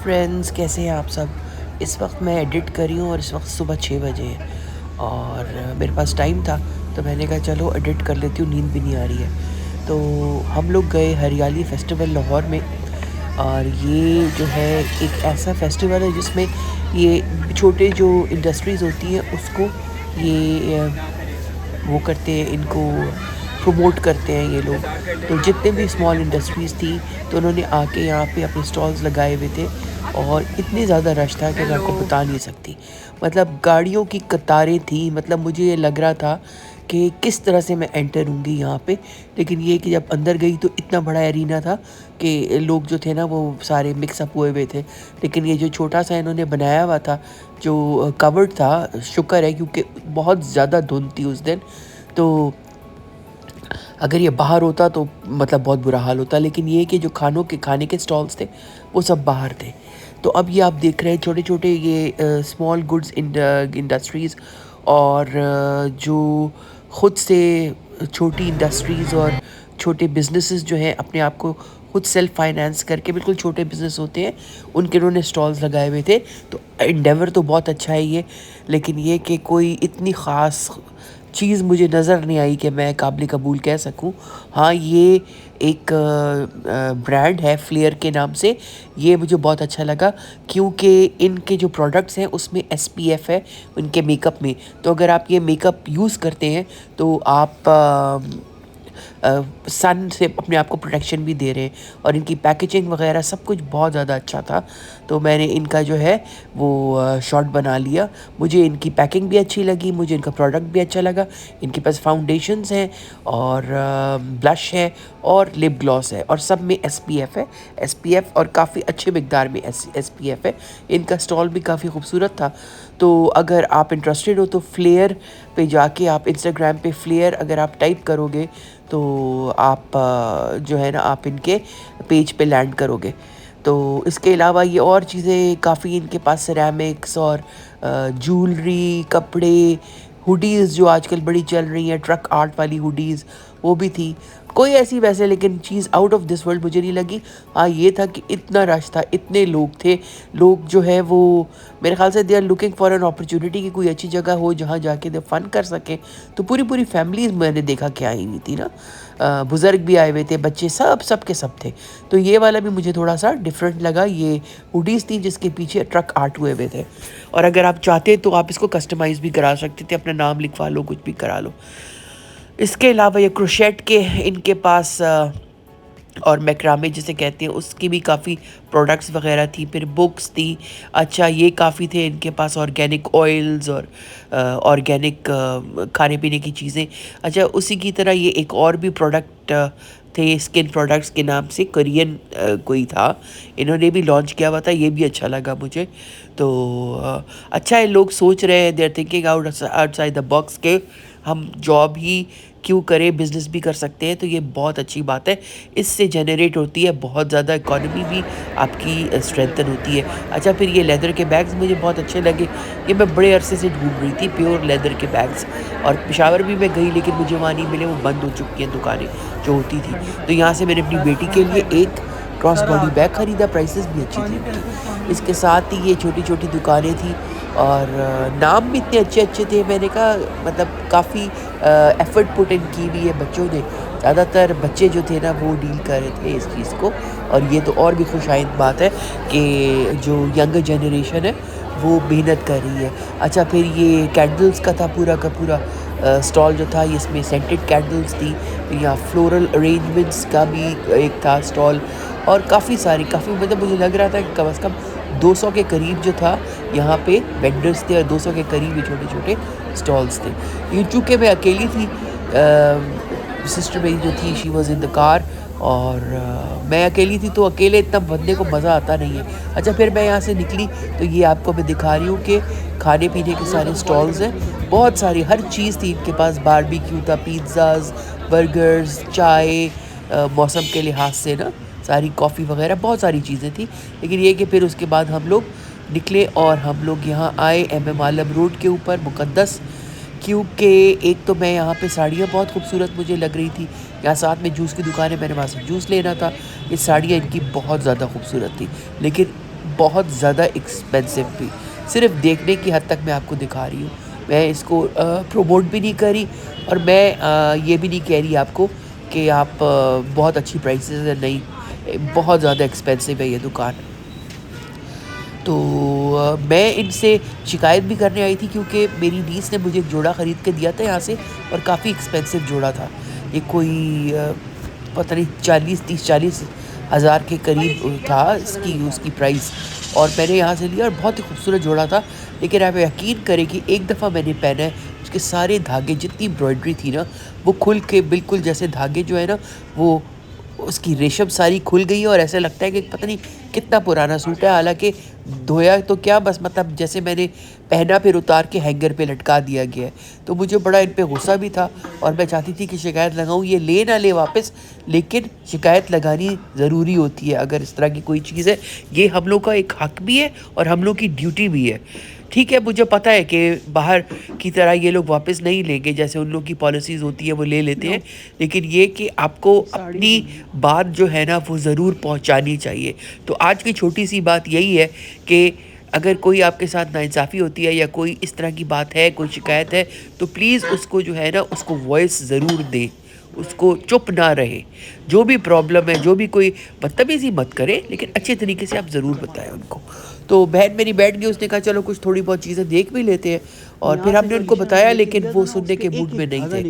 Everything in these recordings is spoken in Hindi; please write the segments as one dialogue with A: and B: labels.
A: फ्रेंड्स, कैसे हैं आप सब। इस वक्त मैं एडिट कर रही हूँ और इस वक्त सुबह 6 बजे है और मेरे पास टाइम था तो मैंने कहा चलो एडिट कर लेती हूँ, नींद भी नहीं आ रही है। तो हम लोग गए हरियाली फेस्टिवल लाहौर में। और ये जो है एक ऐसा फेस्टिवल है जिसमें ये छोटे जो इंडस्ट्रीज़ होती हैं उसको ये वो करते हैं, इनको प्रमोट करते हैं ये लोग। तो जितने भी स्मॉल इंडस्ट्रीज़ थी तो उन्होंने आके यहाँ पे अपने स्टॉल्स लगाए हुए थे और इतनी ज़्यादा रश था कि मैं आपको बता नहीं सकती। मतलब गाड़ियों की कतारें थी, मतलब मुझे ये लग रहा था कि किस तरह से मैं एंटर होंगी यहाँ पे। लेकिन ये कि जब अंदर गई तो इतना बड़ा एरिना था कि लोग जो थे ना वो सारे मिक्सअप हुए हुए थे। लेकिन ये जो छोटा सा इन्होंने बनाया हुआ था जो कवर्ड था, शुक्र है क्योंकि बहुत ज़्यादा धुंध थी उस दिन। तो अगर ये बाहर होता तो मतलब बहुत बुरा हाल होता। लेकिन ये कि जो खाने के स्टॉल्स थे वो सब बाहर थे। तो अब ये आप देख रहे हैं छोटे छोटे ये स्मॉल गुड्स इंडस्ट्रीज़ और जो ख़ुद से छोटी इंडस्ट्रीज़ और छोटे बिजनेसेस जो हैं अपने आप को खुद सेल्फ फाइनेंस करके, बिल्कुल छोटे बिजनेस होते हैं, उनके उन्होंने स्टॉल्स लगाए हुए थे। तो एंडेवर तो बहुत अच्छा है ये, लेकिन ये कि कोई इतनी ख़ास चीज़ मुझे नज़र नहीं आई कि मैं काबिल कबूल कह सकूं। हाँ, ये एक ब्रांड है फ्लेयर के नाम से, ये मुझे बहुत अच्छा लगा क्योंकि इनके जो प्रोडक्ट्स हैं उसमें एसपीएफ है उनके मेकअप में। तो अगर आप ये मेकअप यूज़ करते हैं तो आप सन से अपने आप को प्रोटेक्शन भी दे रहे हैं। और इनकी पैकेजिंग वगैरह सब कुछ बहुत ज़्यादा अच्छा था। तो मैंने इनका जो है वो शॉट बना लिया। मुझे इनकी पैकिंग भी अच्छी लगी, मुझे इनका प्रोडक्ट भी अच्छा लगा। इनके पास फाउंडेशंस हैं और ब्लश है और लिप ग्लॉस है और सब में एसपीएफ है। एसपीएफ और काफ़ी अच्छे मिकदार में एसपीएफ है। इनका स्टॉल भी काफ़ी खूबसूरत था। तो अगर आप इंटरेस्टेड हो तो फ्लेयर पे जाके आप इंस्टाग्राम पे फ्लेयर अगर आप टाइप करोगे तो आप जो है ना आप इनके पेज पे लैंड करोगे। तो इसके अलावा ये और चीज़ें काफ़ी इनके पास सिरेमिक्स और ज्वेलरी, कपड़े, हुडीज़ जो आजकल बड़ी चल रही हैं, ट्रक आर्ट वाली हुडीज़ वो भी थी। कोई ऐसी वैसे लेकिन चीज़ आउट ऑफ दिस वर्ल्ड मुझे नहीं लगी। हाँ, ये था कि इतना रश था, इतने लोग थे। लोग जो है वो मेरे ख्याल से they are looking for an opportunity कि कोई अच्छी जगह हो जहाँ जाके दे फन कर सकें। तो पूरी पूरी फैमिलीज़ मैंने देखा कि आई हुई थी ना, बुज़ुर्ग भी आए हुए थे, बच्चे सब के सब थे। तो ये वाला भी मुझे थोड़ा सा डिफरेंट लगा। ये हुडीज़ थी जिसके पीछे ट्रक आर्ट हुए हुए थे और अगर आप चाहते तो आप इसको कस्टमाइज़ भी करा सकते थे, अपना नाम लिखवा लो, कुछ भी करा लो। इसके अलावा ये क्रोशेट के इनके पास और मैक्रामे जिसे कहते हैं उसकी भी काफ़ी प्रोडक्ट्स वगैरह थी। फिर बुक्स थी। अच्छा, ये काफ़ी थे इनके पास ऑर्गेनिक ऑयल्स और ऑर्गेनिक खाने पीने की चीज़ें। अच्छा, उसी की तरह ये एक और भी प्रोडक्ट थे स्किन प्रोडक्ट्स के नाम से, कोरियन कोई था, इन्होंने भी लॉन्च किया हुआ था। ये भी अच्छा लगा मुझे। तो अच्छा है, लोग सोच रहे हैं, they are thinking outside the box के हम जॉब ही क्यों करें, बिज़नेस भी कर सकते हैं। तो ये बहुत अच्छी बात है, इससे जनरेट होती है बहुत ज़्यादा इकॉनमी भी आपकी स्ट्रेंथन होती है। अच्छा, फिर ये लेदर के बैग्स मुझे बहुत अच्छे लगे। ये मैं बड़े अरसे से ढूंढ रही थी प्योर लेदर के बैग्स, और पेशावर भी मैं गई लेकिन मुझे वहाँ नहीं मिले, वो बंद हो चुकी हैं दुकानें जो होती थी। तो यहाँ से मैंने अपनी बेटी के लिए एक क्रॉस बॉडी बैग ख़रीदा, प्राइसेस भी अच्छी थी उनकी। इसके साथ ही ये छोटी छोटी दुकानें थी और नाम भी इतने अच्छे अच्छे थे। मैंने कहा मतलब काफ़ी एफर्ट पुट इन की हुई है बच्चों ने। ज़्यादातर बच्चे जो थे ना वो डील कर रहे थे इस चीज़ को, और ये तो और भी खुशाइंद बात है कि जो यंगर जनरेशन है वो मेहनत कर रही है। अच्छा, फिर ये कैंडल्स का था पूरा का पूरा स्टॉल जो था, इसमें सेंटेड कैंडल्स थी। फिर यहाँ फ्लोरल अरेंजमेंट्स का भी एक था स्टॉल और काफ़ी मतलब मुझे लग रहा था कि कम से कम 200 के करीब जो था यहाँ पे वेंडर्स थे और 200 के करीब ये छोटे छोटे स्टॉल्स थे। ये चूँकि मैं अकेली थी, सिस्टर मेरी जो थी she was in the car, और मैं अकेली थी तो अकेले इतना बनने को मज़ा आता नहीं है। अच्छा, फिर मैं यहाँ से निकली तो ये आपको मैं दिखा रही हूँ कि खाने पीने के सारे स्टॉल्स हैं, बहुत सारी हर चीज़ थी इनके पास। बारबेक्यू था, पिज़्ज़ाज़, बर्गर्स, चाय, मौसम के लिहाज से ना सारी कॉफ़ी वगैरह बहुत सारी चीज़ें थी। लेकिन ये कि फिर उसके बाद हम लोग निकले और हम लोग यहाँ आए MM आलम रोड के ऊपर मुक़द्दस, क्योंकि एक तो मैं यहाँ पे साड़ियाँ बहुत खूबसूरत मुझे लग रही थी। यहाँ साथ में जूस की दुकान है, मैंने वहाँ से जूस लेना था। ये साड़ियाँ इनकी बहुत ज़्यादा खूबसूरत थी, लेकिन बहुत ज़्यादा एक्सपेंसिव भी। सिर्फ़ देखने की हद तक मैं आपको दिखा रही हूँ। मैं इसको प्रमोट भी नहीं करी और मैं ये भी नहीं कह रही आपको कि आप बहुत अच्छी प्राइसेज़ है, नहीं, बहुत ज़्यादा एक्सपेंसिव है ये दुकान। तो मैं इनसे शिकायत भी करने आई थी क्योंकि मेरी नीस ने मुझे एक जोड़ा ख़रीद के दिया था यहाँ से और काफ़ी एक्सपेंसिव जोड़ा था। ये कोई पता नहीं 40 हज़ार के करीब था इसकी उसकी प्राइस, और मैंने यहाँ से लिया और बहुत ही खूबसूरत जोड़ा था। लेकिन आप यकीन करें कि एक दफ़ा मैंने पहना है, उसके सारे धागे, जितनी एम्ब्रॉयडरी थी ना, वो खुल के बिल्कुल जैसे धागे जो है ना, वो उसकी रेशम सारी खुल गई है और ऐसा लगता है कि पता नहीं कितना पुराना सूट है। हालाँकि धोया तो क्या, बस मतलब जैसे मैंने पहना फिर उतार के हैंगर पे लटका दिया गया है। तो मुझे बड़ा इन पे गुस्सा भी था और मैं चाहती थी कि शिकायत लगाऊँ, ये ले ना ले वापस, लेकिन शिकायत लगानी ज़रूरी होती है अगर इस तरह की कोई चीज़ है। ये हम लोग का एक हक भी है और हम लोग की ड्यूटी भी है। ठीक है, मुझे पता है कि बाहर की तरह ये लोग वापस नहीं लेंगे, जैसे उन लोग की पॉलिसीज़ होती है वो ले लेते हैं। लेकिन ये कि आपको अपनी बात जो है ना वो ज़रूर पहुंचानी चाहिए। तो आज की छोटी-सी बात यही है कि अगर कोई आपके साथ नाइंसाफ़ी होती है या कोई इस तरह की बात है, कोई शिकायत है, तो प्लीज़ उसको जो है ना उसको वॉइस ज़रूर दें। उसको चुप ना रहे। जो भी प्रॉब्लम है, जो भी कोई बदतमीज़ी मत करे, लेकिन अच्छे तरीके से आप ज़रूर बताएँ उनको। तो बहन मेरी बैठ गई, उसने कहा चलो कुछ थोड़ी बहुत चीज़ें देख भी लेते हैं, और फिर हमने उनको बताया, लेकिन वो सुनने के मूड में नहीं थे।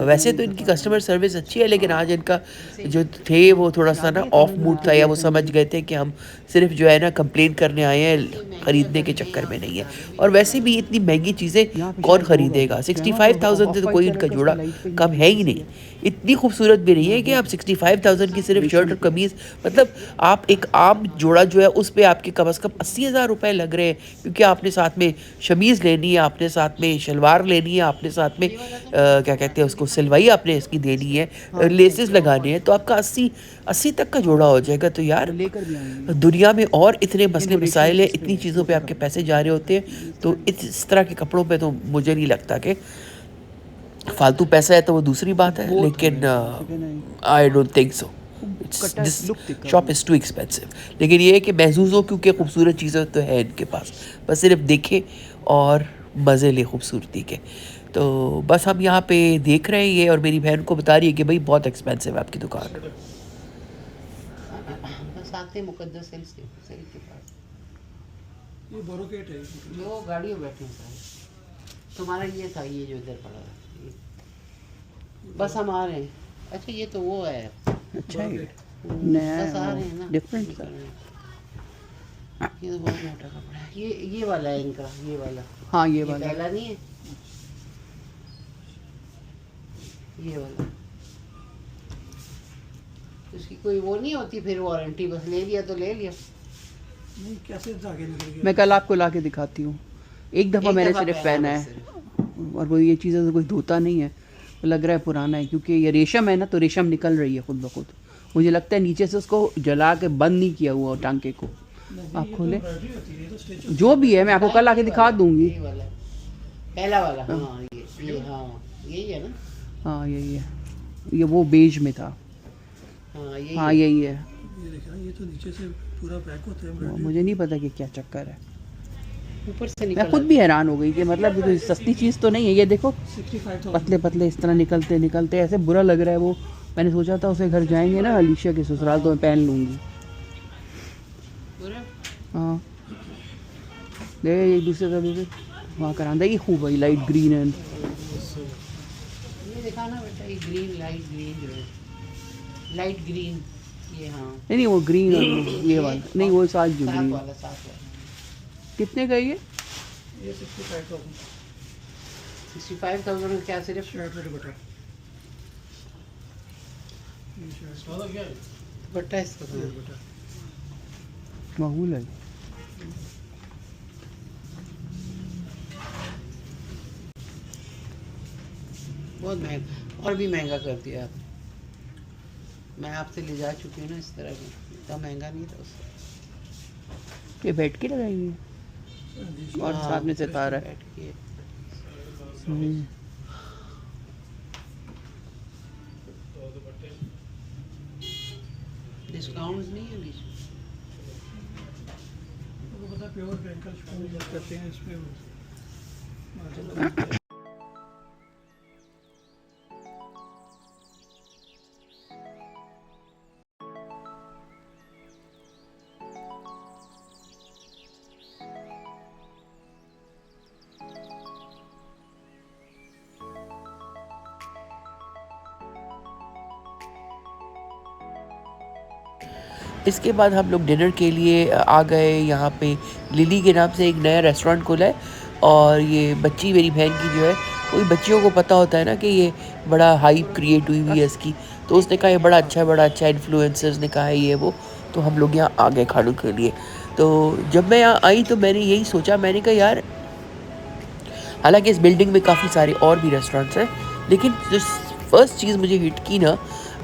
A: वैसे तो इनकी कस्टमर सर्विस अच्छी है, लेकिन आज इनका जो थे वो थोड़ा-सा ना ऑफ मूड था, या वो समझ गए थे कि हम सिर्फ़ जो है ना कंप्लेन करने आए हैं, खरीदने के चक्कर में नहीं है। और वैसे भी इतनी महँगी चीज़ें कौन खरीदेगा? 65,000 से तो कोई इनका जोड़ा कम है ही नहीं। इतनी खूबसूरत भी नहीं है कि आप 65,000 की सिर्फ़ शर्ट और कमीज़, मतलब आप एक आम जोड़ा जो है उस पे आपके कम से कम 80,000 रुपए लग रहे हैं, क्योंकि आपने साथ में शमीज़ लेनी है, आपने साथ में शलवार लेनी है, आपने साथ में क्या कहते हैं उसको, सिलवाई आपने इसकी देनी है, लेसेस लगाने हैं, तो आपका 80 तक का जोड़ा हो जाएगा। तो यार दुनिया में और इतने मसले मसाइल हैं, इतनी चीज़ों पे आपके पैसे जा रहे होते हैं, तो इस तरह के कपड़ों पे तो मुझे नहीं लगता कि फालतू पैसा है, तो वो दूसरी बात है, लेकिन I don't think so. This shop is too expensive. लेकिन ये है कि महसूस हो, क्योंकि खूबसूरत चीज़ें तो है इनके पास, बस सिर्फ देखें और मज़े ले खूबसूरती के। तो बस हम यहाँ पे देख रहे हैं ये, और मेरी बहन को बता रही है कि भाई बहुत एक्सपेंसिव है आपकी दुकान।
B: बस आते मुकद्दस सेल के पास
C: ये बोरोकेट है।
B: जो गाड़ी में बैठे हैं सारे। तुम्हारा ये था, ये जो इधर पड़ा है ये। बस हम आ रहे हैं। अच्छा ये तो वो है,
D: अच्छा है,
B: बस आ रहे हैं ना,
D: डिफरेंट सा।
B: ये तो बहुत मोटा कपड़ा है। ये वाला है इनका, ये वाला।
D: हाँ ये
B: ये
D: वाला
B: पहला नहीं है, ये वाला। उसकी कोई वो नहीं होती फिर वारंटी, बस ले लिया तो ले लिया।
C: नहीं, कैसे धागे निकल गए?
D: मैं कल आपको ला के दिखाती हूँ। एक दफ़ा मैंने सिर्फ पहना है, और वो ये चीज़ें तो कोई धोता नहीं है, तो लग रहा है पुराना है, क्योंकि ये रेशम है ना, तो रेशम निकल रही है खुद ब खुद। मुझे लगता है नीचे से उसको जला के बंद नहीं किया हुआ टांके को। आप खोले,
C: एम्ब्रॉयडरी होती है, ये तो स्टिच
D: जो भी है मैं आपको कल आके दिखा दूंगी।
B: ये वाला पहला वाला, हाँ ये हाँ यही है ना।
D: हाँ यही है, ये वो बेज में था।
B: हाँ यही
D: हाँ
B: है।
D: यही है।
C: ये देखा, ये तो नीचे से पूरा पैक होता है एम्ब्रॉयडरी।
D: मुझे नहीं पता कि क्या चक्कर है।
B: ऊपर से
D: मैं
B: निकल
D: खुद भी हैरान हो गई कि मतलब ये कोई सस्ती चीज़ तो नहीं है। ये देखो
C: 65,000।
D: पतले पतले इस तरह निकलते निकलते ऐसे बुरा लग रहा है वो। मैंने सोचा था उसे घर जाएंगे ना अलीशा के ससुराल, तो मैं पहन लूँगी।
B: पूरा।
D: हाँ दे एक दूसरे का भी वहाँ करांदा, ये खूब है लाइट ग्रीन है।
B: ये दिखाना बेटा, ये ग्रीन, लाइट ग्रीन जो है, लाइट ग्रीन ये। हाँ
D: नहीं वो ग्रीन और ये वाला नहीं, वो साथ जो
B: साथ
D: ग्रीन।
B: वाला, साथ वाला।
D: कितने का ये?
C: ये 65,000
B: 65,000 में क्या सिर्फ
C: शर्ट और दुपट्टा। ये शर्ट
B: दुपट्टा इसका
C: ये
B: था।
C: दुपट्टा।
D: माहौल है।
B: बहुत महंगा, और भी महंगा कर दिया आप। मैं आपसे ले जा चुकी हूँ ना इस तरह का, इतना महंगा नहीं था उससे।
D: ये बैठ के लगाई हुई है और
B: हाँ,
D: साथ में सितारा है।
B: बैठ के।
D: हम्म।
B: डिस्काउंट नहीं है बीच में।
C: प्योर क्रिंकल शिफॉन यूज करते हैं इसमें।
A: इसके बाद हम लोग डिनर के लिए आ गए। यहाँ पे लिली के नाम से एक नया रेस्टोरेंट खुला है और ये बच्ची मेरी बहन की जो है, कोई बच्चियों को पता होता है ना कि ये बड़ा हाइप क्रिएट हुई हुई है इसकी, तो उसने कहा ये बड़ा अच्छा इन्फ्लुएंसर्स ने कहा है ये वो, तो हम लोग यहाँ आ गए खाने के लिए। तो जब मैं यहाँ आई तो मैंने यही सोचा, मैंने कहा यार, हालांकि इस बिल्डिंग में काफ़ी सारे और भी रेस्टोरेंट्स हैं, लेकिन जो फर्स्ट चीज़ मुझे हिट की ना,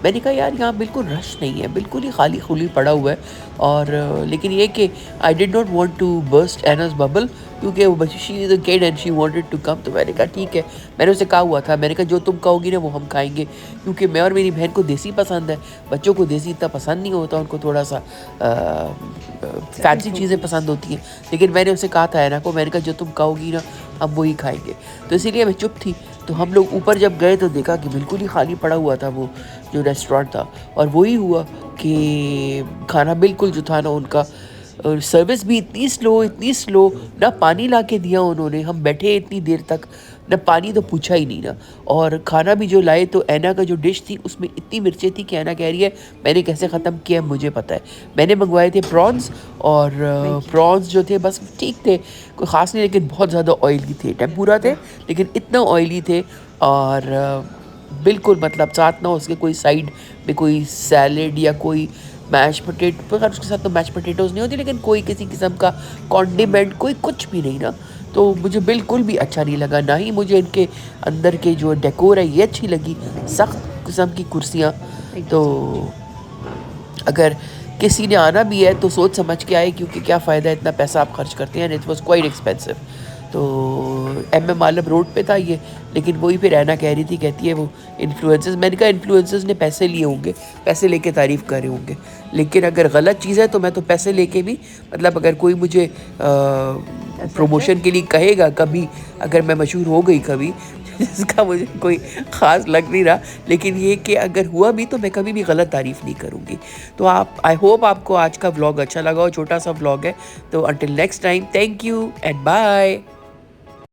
A: मैंने कहा यार यहाँ बिल्कुल रश नहीं है, बिल्कुल ही खाली खुली पड़ा हुआ है। और लेकिन ये कि I did not want to burst Anna's bubble, क्योंकि वो बच्ची she is a kid and she wanted to come. तो मैंने कहा ठीक है, मैंने उसे कहा हुआ था, मैंने कहा जो तुम कहोगी ना वो हम खाएंगे, क्योंकि मैं और मेरी बहन को देसी पसंद है, बच्चों को देसी इतना पसंद नहीं होता, उनको थोड़ा सा फैंसी चीज़ें पसंद होती हैं। लेकिन मैंने उसे कहा था एना को, मैंने कहा जो तुम कहोगी ना हम वही खाएंगे, तो इसीलिए मैं चुप थी। तो हम लोग ऊपर जब गए तो देखा कि बिल्कुल ही खाली पड़ा हुआ था वो जो रेस्टोरेंट था, और वही हुआ कि खाना बिल्कुल जो था ना उनका, और सर्विस भी इतनी स्लो, ना पानी ला के दिया उन्होंने, हम बैठे इतनी देर तक, ना पानी तो पूछा ही नहीं ना। और खाना भी जो लाए तो ऐना का जो डिश थी उसमें इतनी मिर्चें थी कि ऐना कह रही है मैंने कैसे ख़त्म किया मुझे पता है। मैंने मंगवाए थे प्रॉन्स, और प्रॉन्स जो थे बस ठीक थे, कोई ख़ास नहीं, लेकिन बहुत ज़्यादा ऑयली थे। टेम्पुरा थे लेकिन इतना ऑयली थे, और बिल्कुल मतलब साथ ना उसके कोई साइड में कोई सैलेड या कोई मैश पोटैटो, पर उसके साथ तो मैश पोटैटोज़ नहीं होती, लेकिन कोई किसी किस्म का कॉन्डिमेंट कोई कुछ भी नहीं ना। तो मुझे बिल्कुल भी अच्छा नहीं लगा, ना ही मुझे इनके अंदर के जो डेकोर है ये अच्छी लगी, सख्त किस्म की कुर्सियाँ। तो अगर किसी ने आना भी है तो सोच समझ के आए, क्योंकि क्या फ़ायदा इतना पैसा आप खर्च करते हैं, इट वॉज क्वाइट एक्सपेंसिव। तो MM आलम रोड पे था ये, लेकिन वही फिर ऐना कह रही थी, कहती है वो इन्फ्लुएंसर्स, मैंने कहा इन्फ्लुएंसर्स ने पैसे लिए होंगे, पैसे लेके तारीफ़ कर रहे होंगे, लेकिन अगर गलत चीज़ है तो मैं तो पैसे लेके भी, मतलब अगर कोई मुझे प्रमोशन के लिए कहेगा कभी, अगर मैं मशहूर हो गई कभी, जिसका मुझे कोई ख़ास लग नहीं रहा, लेकिन ये कि अगर हुआ भी तो मैं कभी भी गलत तारीफ़ नहीं करूँगी। तो आप, आई होप आपको आज का व्लॉग अच्छा लगा हो, छोटा सा व्लॉग है। तो until next time, thank you and bye.